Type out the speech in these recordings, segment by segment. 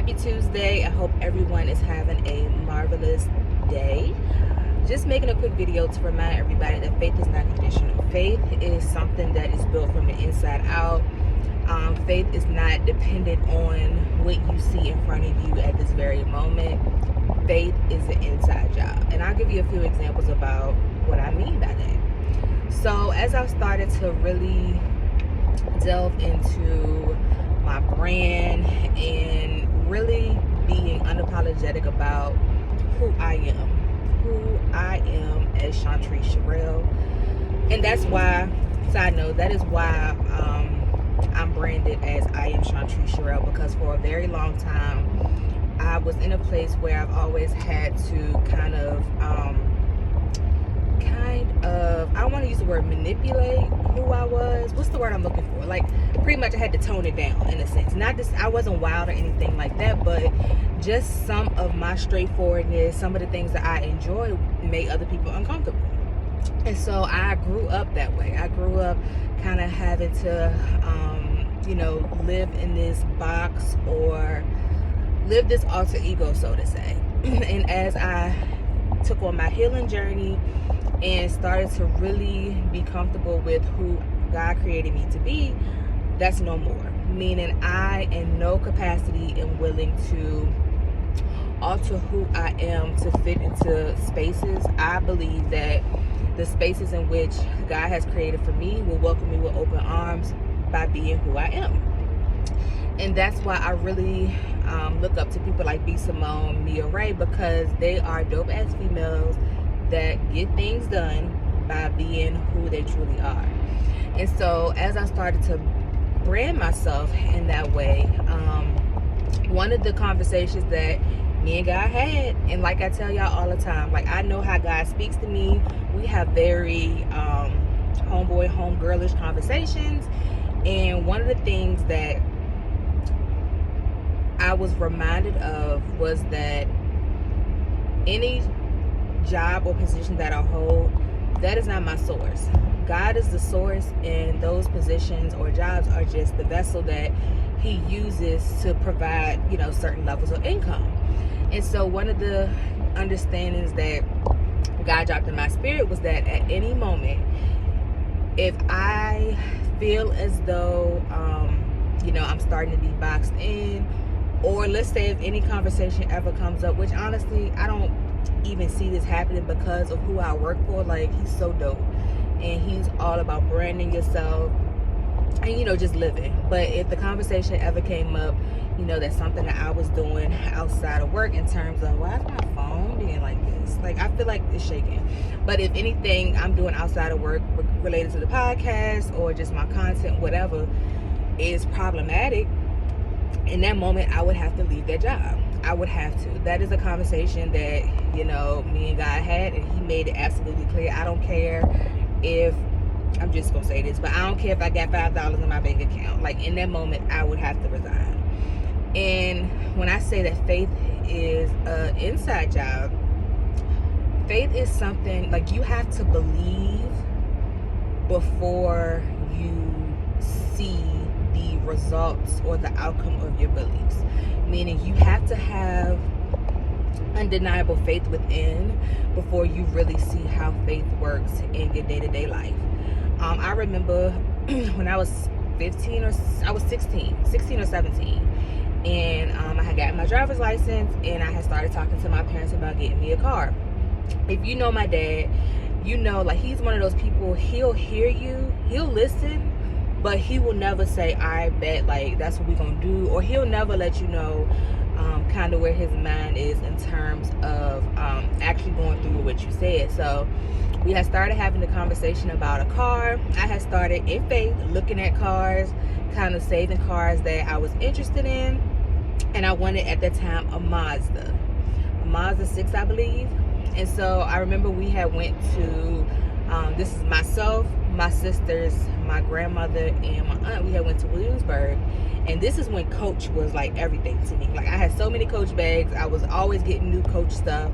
Happy Tuesday. I hope everyone is having a marvelous day. Just making a quick video to remind everybody that faith is not conditional. Faith is something that is built from the inside out. Faith is not dependent on what you see in front of you at this very moment. Faith is an inside job. And I'll give you a few examples about what I mean by that. So as I've started to really delve into my brand and really being unapologetic about who I am as Chantrese Sherrill. And that's why, side note, that is why I'm branded as I am Chantrese Sherrill, because for a very long time I was in a place where I've always had to kind of I don't want to use the word manipulate who I was. What's the word I'm looking for? Like, pretty much I had to tone it down in a sense. Not just, I wasn't wild or anything like that, but just some of my straightforwardness, some of the things that I enjoy made other people uncomfortable. And so I grew up that way. I grew up kind of having to, live in this box or live this alter ego, so to say. And as I took on my healing journey and started to really be comfortable with who God created me to be, that's no more. Meaning I, in no capacity, am willing to alter who I am to fit into spaces. I believe that the spaces in which God has created for me will welcome me with open arms by being who I am. And that's why I really look up to people like B. Simone, Mia Ray, because they are dope ass females that get things done by being who they truly are. And so as I started to brand myself in that way, one of the conversations that me and God had, and like I tell y'all all the time, like, I know how God speaks to me. We have very homeboy, homegirlish conversations. And one of the things that I was reminded of was that any job or position that I hold, that is not my source. God is the source, and those positions or jobs are just the vessel that he uses to provide, certain levels of income. And so one of the understandings that God dropped in my spirit was that at any moment, if I feel as though I'm starting to be boxed in, or let's say if any conversation ever comes up, which honestly I don't even see this happening because of who I work for. Like, he's so dope and he's all about branding yourself and just living. But if the conversation ever came up, that's something that I was doing outside of work in terms of, why is my phone being like this? Like, I feel like it's shaking. But if anything I'm doing outside of work related to the podcast or just my content, whatever, is problematic, in that moment I would have to leave that job. I would have to. That is a conversation that, me and God had, and he made it absolutely clear. I don't care if, I'm just going to say this, but I don't care if I got $5 in my bank account. Like, in that moment, I would have to resign. And when I say that faith is an inside job, faith is something, like, you have to believe before you see the results or the outcome of your beliefs. Meaning you have to have undeniable faith within before you really see how faith works in your day-to-day life. I remember when I was 16 or 17, and I had gotten my driver's license, and I had started talking to my parents about getting me a car. If you know my dad, like, he's one of those people, he'll hear you, he'll listen, but he will never say, I bet, like, that's what we're gonna do, or he'll never let you know kind of where his mind is in terms of actually going through what you said. So we had started having a conversation about a car. I had started in faith looking at cars, kind of saving cars that I was interested in, and I wanted at that time a Mazda 6, I believe. And so I remember we had went to this is myself, my sisters, my grandmother, and my aunt. We had went to Williamsburg, and this is when Coach was like everything to me. Like, I had so many Coach bags. I was always getting new Coach stuff,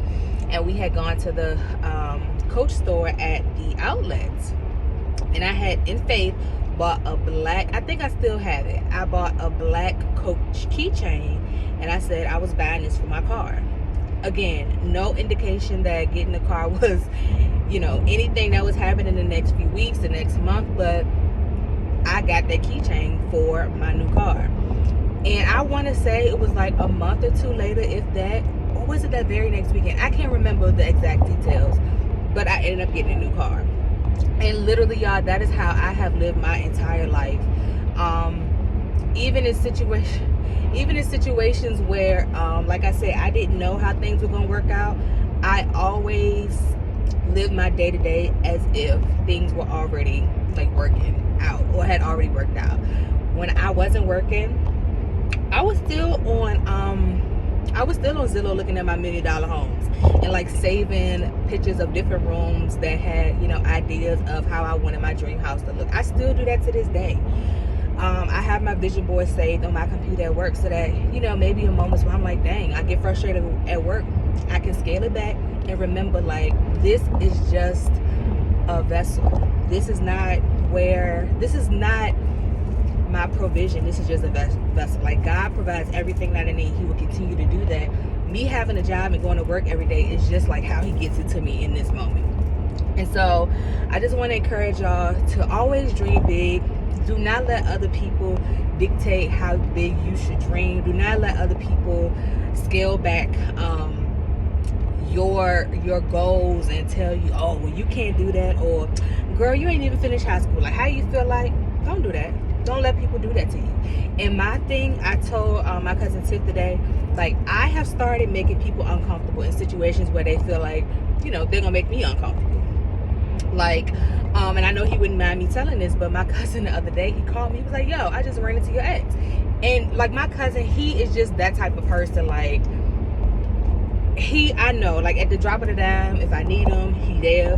and we had gone to the Coach store at the outlets, and I had in faith bought a black, I think I still have it, I bought a black Coach keychain, and I said I was buying this for my car. Again, no indication that getting the car was, anything that was happening the next few weeks, the next month, but I got that keychain for my new car. And I want to say it was like a month or two later, if that, or was it that very next weekend? I can't remember the exact details, but I ended up getting a new car. And literally, y'all, that is how I have lived my entire life. Even in situations where, like I said, I didn't know how things were going to work out, I always lived my day-to-day as if things were already like working out or had already worked out. When I wasn't working, I was still on Zillow looking at my $1 million homes and like saving pictures of different rooms that had, ideas of how I wanted my dream house to look. I still do that to this day. I have my vision board saved on my computer at work so that, maybe in moments where I'm like, dang, I get frustrated at work, I can scale it back and remember, like, this is just a vessel. This is not my provision. This is just a vessel. Like, God provides everything that I need. He will continue to do that. Me having a job and going to work every day is just like how he gets it to me in this moment. And so I just want to encourage y'all to always dream big. Do not let other people dictate how big you should dream. Do not let other people scale back your goals and tell you, oh, well, you can't do that, or girl, you ain't even finished high school. Like, how you feel like? Don't do that. Don't let people do that to you. And my thing, I told my cousin Tiff today, like, I have started making people uncomfortable in situations where they feel like, they're gonna make me uncomfortable. Like, and I know he wouldn't mind me telling this, but my cousin the other day, he called me. He was like, yo, I just ran into your ex. And like, my cousin, he is just that type of person. Like, I know, like, at the drop of the dime, if I need him, he there.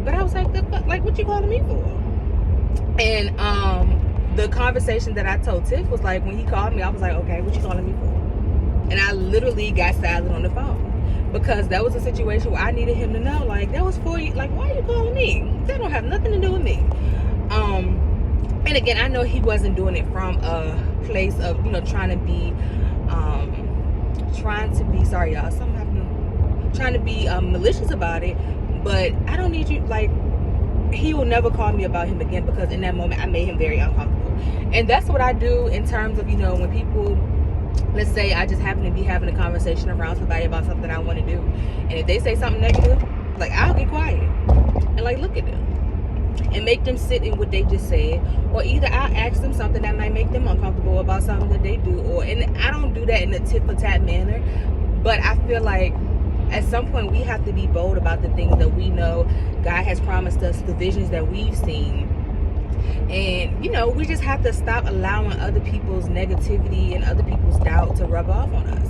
But I was like, like, what you calling me for? And the conversation that I told Tiff was like, when he called me, I was like, okay, what you calling me for? And I literally got silent on the phone. Because that was a situation where I needed him to know, like, that was for you. Like, why are you calling me? That don't have nothing to do with me. And again, I know he wasn't doing it from a place of, trying to be malicious about it. But I don't need you, like, he will never call me about him again, because in that moment I made him very uncomfortable. And that's what I do in terms of, when people, let's say I just happen to be having a conversation around somebody about something I want to do, and if they say something negative, like, I'll get quiet and like look at them and make them sit in what they just said, or either I'll ask them something that might make them uncomfortable about something that they do, and I don't do that in a tit-for-tat manner, but I feel like at some point we have to be bold about the things that we know God has promised us, the visions that we've seen. And we just have to stop allowing other people's negativity and other people's doubt to rub off on us.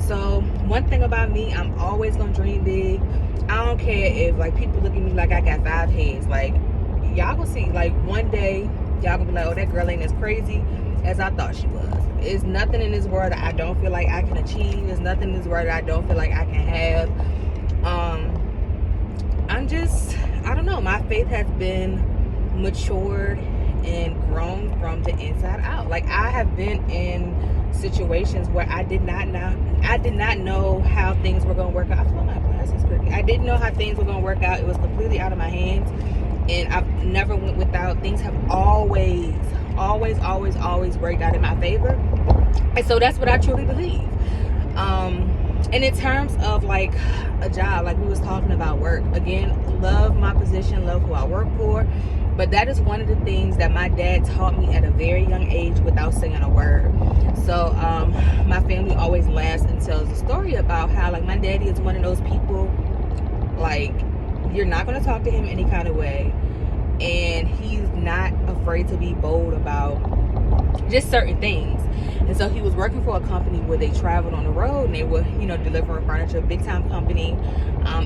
So one thing about me, I'm always gonna dream big. I don't care if, like, people look at me like I got 5 heads. Like, y'all gonna see, like, one day y'all gonna be like, oh, that girl ain't as crazy as I thought she was. There's nothing in this world that I don't feel like I can achieve. There's nothing in this world that I don't feel like I can have. I don't know, my faith has been matured and grown from the inside out. Like, I have been in situations where I did not know how things were going to work out. I feel like my glass is crooked. I didn't know how things were going to work out. It was completely out of my hands, and I've never went without. Things have always worked out in my favor, and so that's what I truly believe. And in terms of, like, a job, like we was talking about work, again, love my position, love who I work for. But that is one of the things that my dad taught me at a very young age without saying a word. So my family always laughs and tells a story about how, like, my daddy is one of those people, like, you're not going to talk to him any kind of way. And he's not afraid to be bold about just certain things. And so he was working for a company where they traveled on the road, and they were, delivering furniture, big time company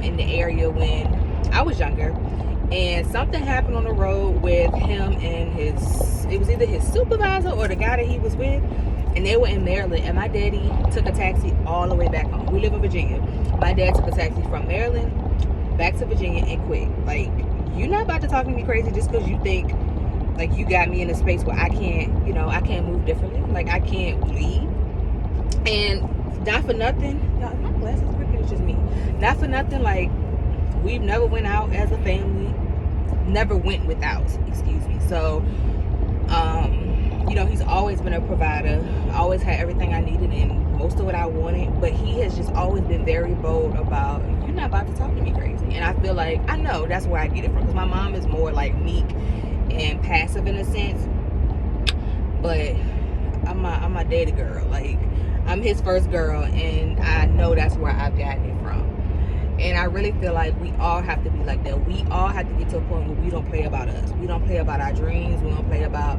in the area when I was younger. And something happened on the road with him and it was either his supervisor or the guy that he was with, and they were in Maryland, and my daddy took a taxi all the way back home. We live in Virginia. My dad took a taxi from Maryland back to Virginia and quit. Like, you're not about to talk to me crazy just because you think, like, you got me in a space where I can't, I can't move differently. Like, I can't leave. And not for nothing, y'all, my glasses crooked, it's just me. Not for nothing, like, we've never went out as a family, never went without, excuse me. So, you know, he's always been a provider, always had everything I needed and most of what I wanted, but he has just always been very bold about, you're not about to talk to me crazy. And I feel like, I know that's where I get it from, because my mom is more like meek and passive in a sense, but I'm a daddy girl. Like, I'm his first girl, and I know that's where I've gotten it from. And I really feel like we all have to be like that. We all have to get to a point where we don't play about us. We don't play about our dreams. We don't play about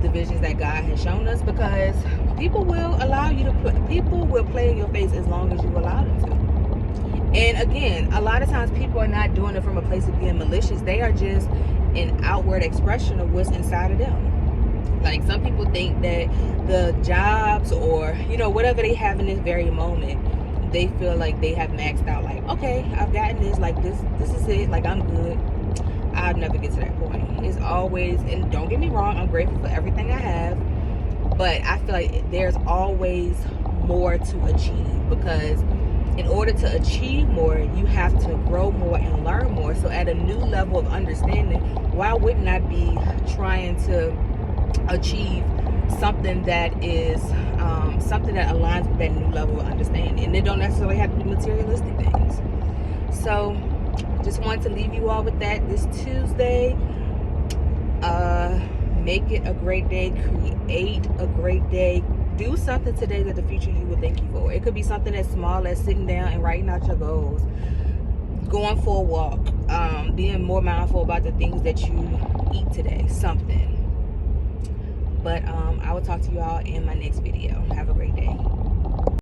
the visions that God has shown us, because people will allow you to play. People will play in your face as long as you allow them to. And again, a lot of times people are not doing it from a place of being malicious. They are just an outward expression of what's inside of them. Like, some people think that the jobs or, you know, whatever they have in this very moment, they feel like they have maxed out. Like, okay, I've gotten this, like, this is it, like, I'm good. I'll never get to that point. It's always, and don't get me wrong, I'm grateful for everything I have, but I feel like there's always more to achieve, because in order to achieve more, you have to grow more and learn more. So at a new level of understanding, why wouldn't I be trying to achieve something that is something that aligns with that new level of understanding? And it don't necessarily have to be materialistic things. So just wanted to leave you all with that this Tuesday. Make it a great day. Create a great day. Do something today that the future you will thank you for. It could be something as small as sitting down and writing out your goals, going for a walk, being more mindful about the things that you eat today, something. But I will talk to you all in my next video. Have a great day.